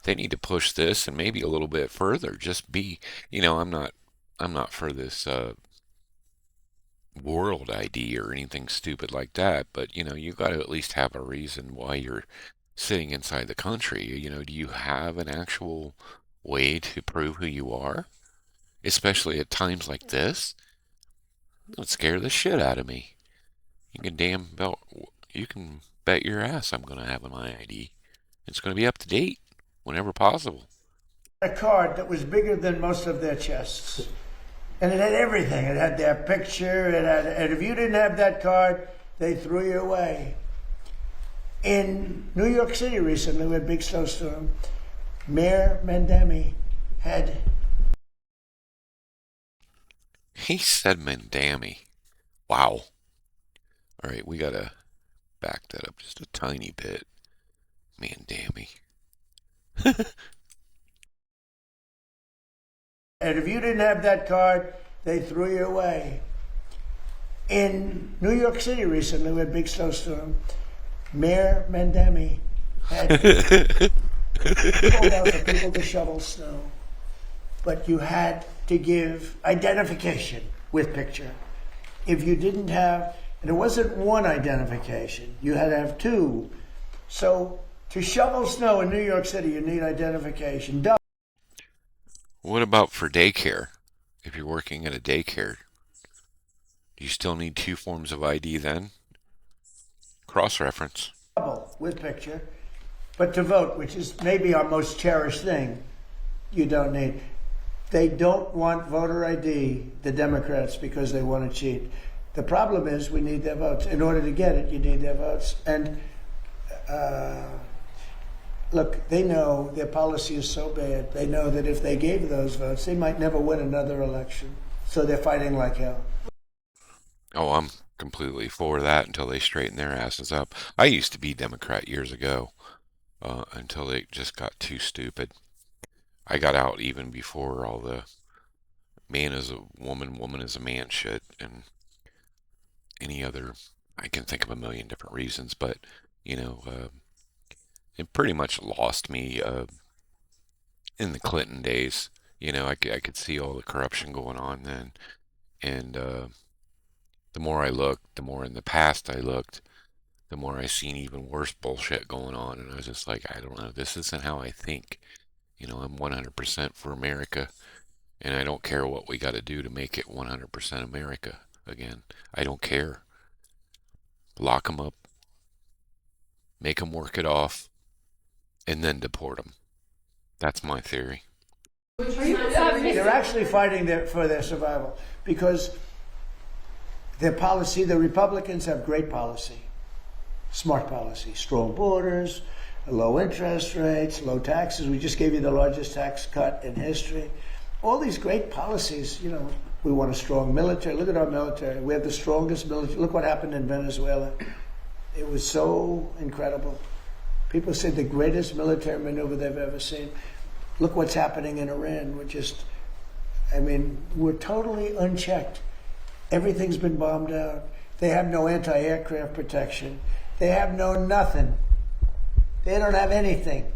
need to push this and maybe a little bit further. Just be, I'm not for this world ID or anything stupid like that, but you got to at least have a reason why you're sitting inside the country. Do you have an actual way to prove who you are? Especially at times like this? It would scare the shit out of me. You can bet your ass I'm going to have my ID. It's going to be up to date whenever possible. A card that was bigger than most of their chests. And it had everything. It had their picture. And if you didn't have that card, they threw you away. In New York City recently, with a big snowstorm, Mayor Mandami had... He said Mandami. Wow. All right, we got to back that up just a tiny bit. Mandami. And if you didn't have that card, they threw you away. In New York City recently, with a big snowstorm, Mayor Mandami had called out for people to shovel snow. But you had to give identification with picture. If you didn't have, and it wasn't one identification, you had to have two. So to shovel snow in New York City, you need identification. What about for daycare? If you're working at a daycare, do you still need two forms of ID then? Cross-reference. Double with picture. But to vote, which is maybe our most cherished thing, you don't need. They don't want voter ID, the Democrats, because they want to cheat. The problem is we need their votes. In order to get it, you need their votes. And look, they know their policy is so bad. They know that if they gave those votes, they might never win another election. So they're fighting like hell. Oh, I'm completely for that until they straighten their asses up. I used to be Democrat years ago, until they just got too stupid. I got out even before all the man is a woman, woman is a man shit, and any other. I can think of a million different reasons, but it pretty much lost me in the Clinton days. I could see all the corruption going on then, and the more I looked, the more in the past I looked, the more I seen even worse bullshit going on, and I was just like, I don't know, this isn't how I think. I'm 100% for America, and I don't care what we got to do to make it 100% America again. I don't care. Lock them up, make them work it off, and then deport them. That's my theory. They're actually fighting for their survival because their policy, the Republicans have great policy, smart policy, strong borders, low interest rates, low taxes. We just gave you the largest tax cut in history. All these great policies, we want a strong military. Look at our military. We have the strongest military. Look what happened in Venezuela. It was so incredible. People said the greatest military maneuver they've ever seen. Look what's happening in Iran. We're totally unchecked. Everything's been bombed out. They have no anti-aircraft protection. They have no nothing. They don't have anything.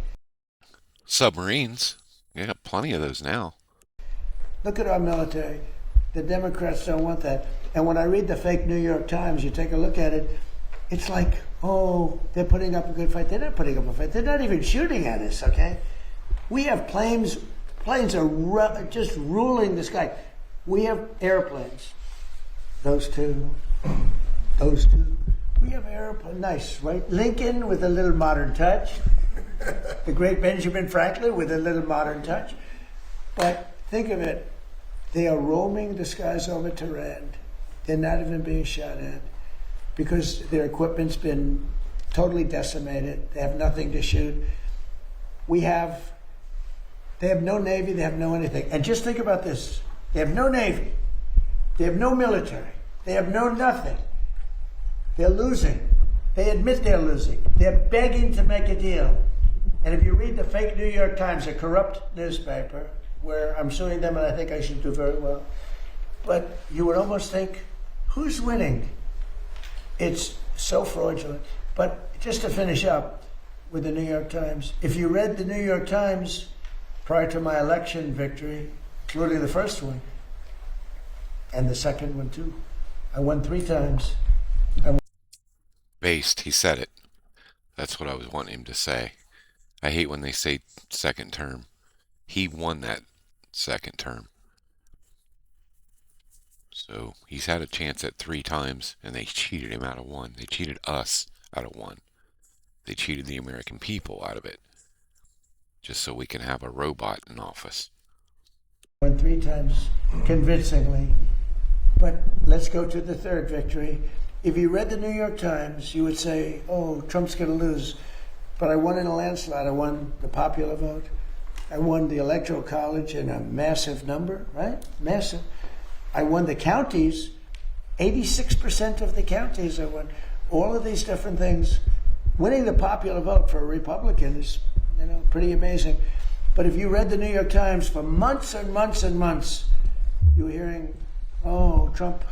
Submarines. You got plenty of those now. Look at our military. The Democrats don't want that. And when I read the fake New York Times, you take a look at it, it's like, oh, they're putting up a good fight. They're not putting up a fight. They're not even shooting at us, okay? We have planes. Planes are just ruling the sky. We have airplanes. Those two. We have airplanes. Nice, right? Lincoln with a little modern touch. The great Benjamin Franklin with a little modern touch. But think of it. They are roaming the skies over Tehran. They're not even being shot at because their equipment's been totally decimated. They have nothing to shoot. They have no Navy, they have no anything. And just think about this. They have no Navy. They have no military. They have no nothing. They're losing. They admit they're losing. They're begging to make a deal. And if you read the fake New York Times, a corrupt newspaper, where I'm suing them and I think I should do very well, but you would almost think, who's winning? It's so fraudulent. But just to finish up with the New York Times, if you read the New York Times prior to my election victory, including the first one, and the second one too, I won 3 times. Based, he said it. That's what I was wanting him to say. I hate when they say second term. He won that second term. So he's had a chance at 3 times, and they cheated him out of 1. They cheated us out of 1. They cheated the American people out of it, just so we can have a robot in office. Won 3 times convincingly. But let's go to the third victory. If you read the New York Times, you would say, oh, Trump's going to lose. But I won in a landslide. I won the popular vote. I won the Electoral College in a massive number, right? Massive. I won the counties, 86% of the counties I won. All of these different things. Winning the popular vote for a Republican is, pretty amazing. But if you read the New York Times for months and months and months, you were hearing, oh, Trump,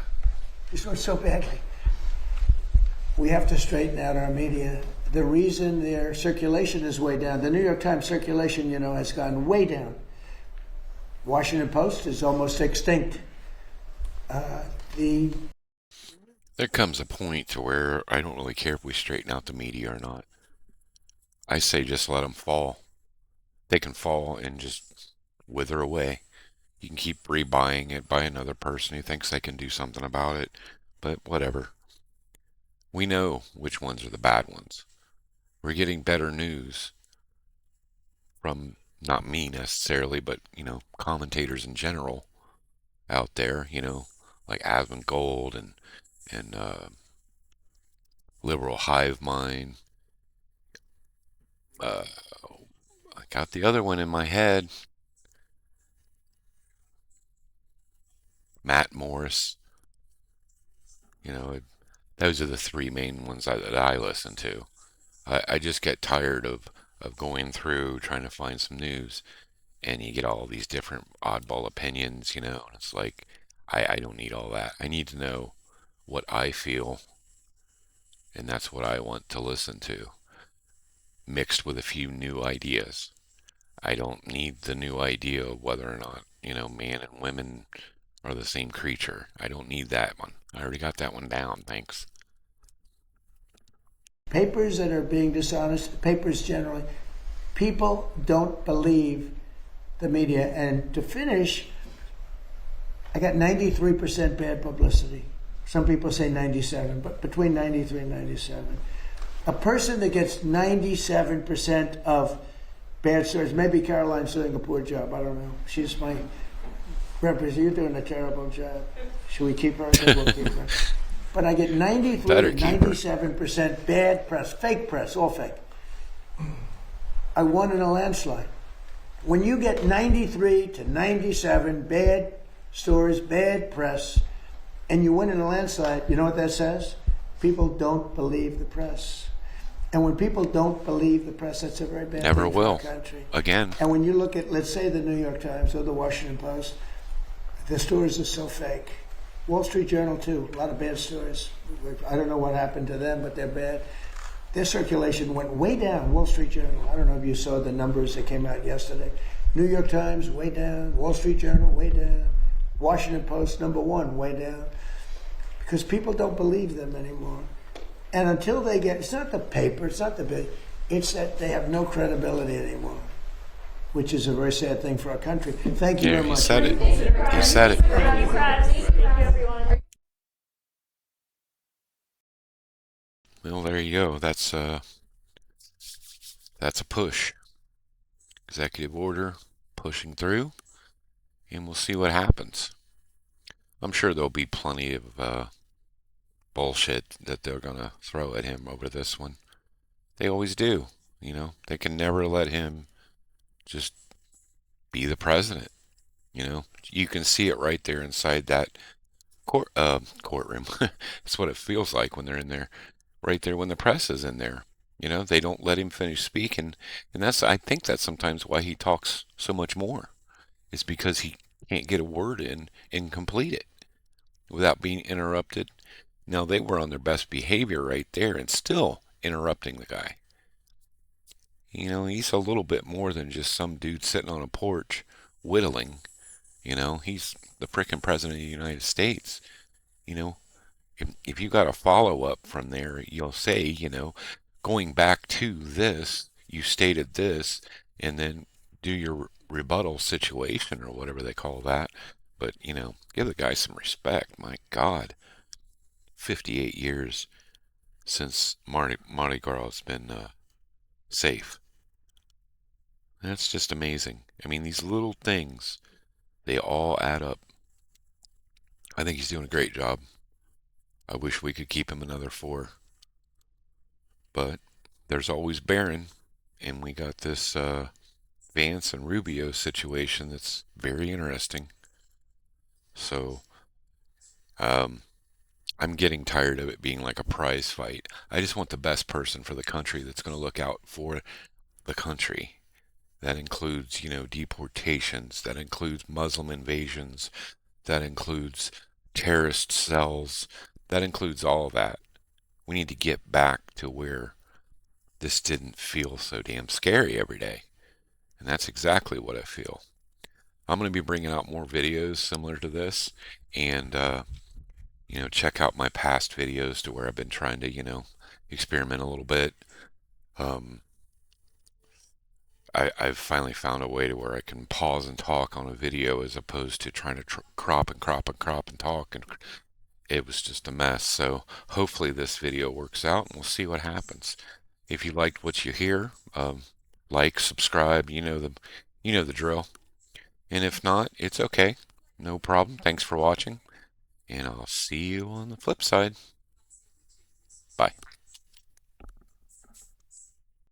he's doing so badly. We have to straighten out our media. The reason their circulation is way down, the New York Times circulation, has gone way down. Washington Post is almost extinct. There comes a point to where I don't really care if we straighten out the media or not. I say just let them fall. They can fall and just wither away. You can keep rebuying it by another person who thinks they can do something about it, but whatever. We know which ones are the bad ones. We're getting better news from, not me necessarily, but, commentators in general out there, like Asmund Gold and Liberal Hive Mind. I got the other one in my head. Matt Morris. Those are the 3 main ones that I listen to. I just get tired of going through trying to find some news, and you get all these different oddball opinions, and it's like, I don't need all that. I need to know what I feel, and that's what I want to listen to, mixed with a few new ideas. I don't need the new idea of whether or not, man and women are the same creature. I don't need that one. I already got that one down, thanks. Papers that are being dishonest, papers generally, people don't believe the media. And to finish, I got 93% bad publicity. Some people say 97, but between 93 and 97. A person that gets 97% of bad stories, maybe Caroline's doing a poor job, I don't know. She's my representative. You're doing a terrible job. Should we keep her? I think we'll keep her. But I get 93 to 97% bad press, fake press, all fake. I won in a landslide. When you get 93 to 97 bad stories, bad press, and you win in a landslide, you know what that says? People don't believe the press. And when people don't believe the press, that's a very bad Never thing will. for our country. Again. And when you look at, let's say, the New York Times or the Washington Post, the stories are so fake. Wall Street Journal, too. A lot of bad stories. I don't know what happened to them, but they're bad. Their circulation went way down. Wall Street Journal. I don't know if you saw the numbers that came out yesterday. New York Times, way down. Wall Street Journal, way down. Washington Post, #1, way down. Because people don't believe them anymore. And until they get, it's not the paper, it's not the big, it's that they have no credibility anymore, which is a very sad thing for our country. Thank you very much. He said it. He said it. Well, there you go. That's a push. Executive order pushing through, and we'll see what happens. I'm sure there'll be plenty of bullshit that they're gonna throw at him over this one. They always do. They can never let him just be the president. You can see it right there inside that courtroom. That's what it feels like when they're in there, right there when the press is in there. They don't let him finish speaking, and I think that's sometimes why he talks so much more. It's because he can't get a word in and complete it without being interrupted. Now they were on their best behavior right there and still interrupting the guy. He's a little bit more than just some dude sitting on a porch whittling. He's the frickin' president of the United States. You know, if you got a follow up from there, you'll say, going back to this, you stated this, and then do your rebuttal situation or whatever they call that. But, give the guy some respect. My God, 58 years since Mardi Gras has been safe. That's just amazing. I mean, these little things, they all add up. I think he's doing a great job. I wish we could keep him another 4. But there's always Barron, and we got this Vance and Rubio situation that's very interesting. So I'm getting tired of it being like a prize fight. I just want the best person for the country that's going to look out for the country. That includes, deportations. That includes Muslim invasions. That includes terrorist cells. That includes all of that. We need to get back to where this didn't feel so damn scary every day. And that's exactly what I feel. I'm going to be bringing out more videos similar to this, and check out my past videos to where I've been trying to experiment a little bit. I've finally found a way to where I can pause and talk on a video as opposed to trying to crop and crop and crop and talk, and it was just a mess. So hopefully this video works out, and we'll see what happens. If you liked what you hear, like, subscribe, the drill. And if not, it's okay. No problem. Thanks for watching, and I'll see you on the flip side. Bye.